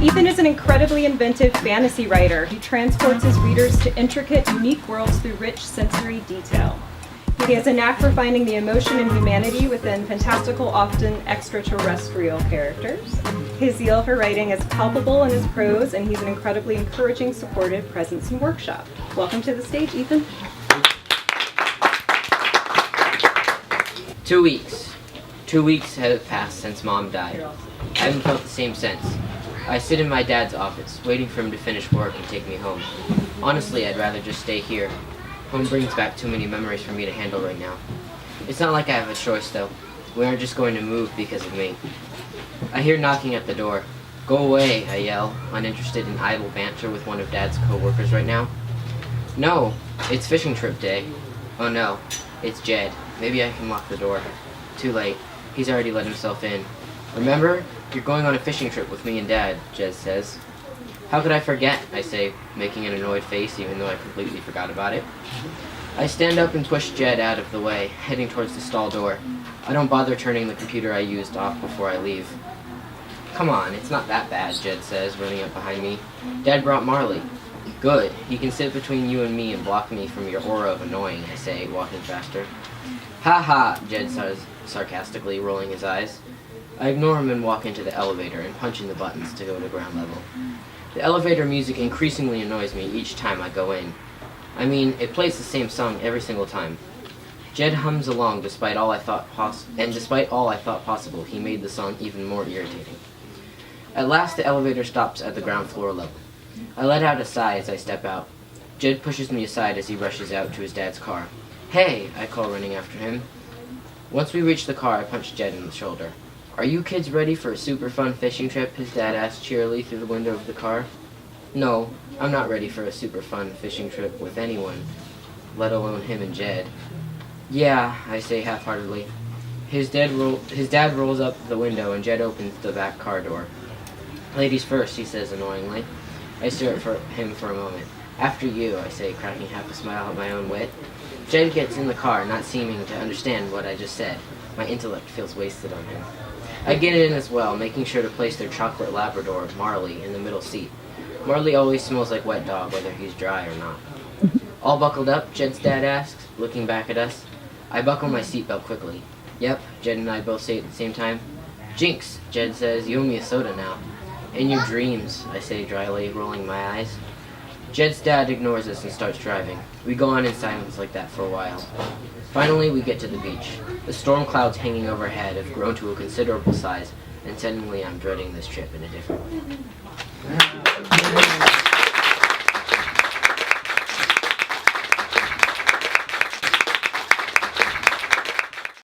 Ethan is an incredibly inventive fantasy writer. He transports his readers to intricate, unique worlds through rich sensory detail. He has a knack for finding the emotion and humanity within fantastical, often extraterrestrial characters. His zeal for writing is palpable in his prose, and he's an incredibly encouraging, supportive presence in workshop. Welcome to the stage, Ethan. 2 weeks. 2 weeks have passed since Mom died. I haven't felt the same since. I sit in my dad's office, waiting for him to finish work and take me home. Honestly, I'd rather just stay here. Home brings back too many memories for me to handle right now. It's not like I have a choice, though. We aren't just going to move because of me. I hear knocking at the door. Go away, I yell, uninterested in idle banter with one of Dad's co-workers right now. No, it's fishing trip day. Oh no, it's Jed. Maybe I can lock the door. Too late. He's already let himself in. Remember? You're going on a fishing trip with me and Dad, Jed says. How could I forget, I say, making an annoyed face even though I completely forgot about it. I stand up and push Jed out of the way, heading towards the stall door. I don't bother turning the computer I used off before I leave. Come on, it's not that bad, Jed says, running up behind me. Dad brought Marley. Good, he can sit between you and me and block me from your aura of annoying, I say, walking faster. Ha ha, Jed says, sarcastically, rolling his eyes. I ignore him and walk into the elevator and punch in the buttons to go to ground level. The elevator music increasingly annoys me each time I go in. I mean, it plays the same song every single time. Jed hums along despite all I thought possible, he made the song even more irritating. At last, the elevator stops at the ground floor level. I let out a sigh as I step out. Jed pushes me aside as he rushes out to his dad's car. Hey, I call running after him. Once we reach the car, I punch Jed in the shoulder. Are you kids ready for a super fun fishing trip? His dad asked cheerily through the window of the car. No, I'm not ready for a super fun fishing trip with anyone, let alone him and Jed. Yeah, I say half-heartedly. His dad rolls up the window and Jed opens the back car door. Ladies first, he says annoyingly. I stare at him for a moment. After you, I say, cracking half a smile at my own wit. Jed gets in the car, not seeming to understand what I just said. My intellect feels wasted on him. I get in as well, making sure to place their chocolate Labrador, Marley, in the middle seat. Marley always smells like wet dog, whether he's dry or not. All buckled up? Jed's dad asks, looking back at us. I buckle my seatbelt quickly. Yep, Jed and I both say it at the same time. Jinx, Jed says, you owe me a soda now. In your dreams, I say dryly, rolling my eyes. Jed's dad ignores us and starts driving. We go on in silence like that for a while. Finally, we get to the beach. The storm clouds hanging overhead have grown to a considerable size, and suddenly I'm dreading this trip in a different way.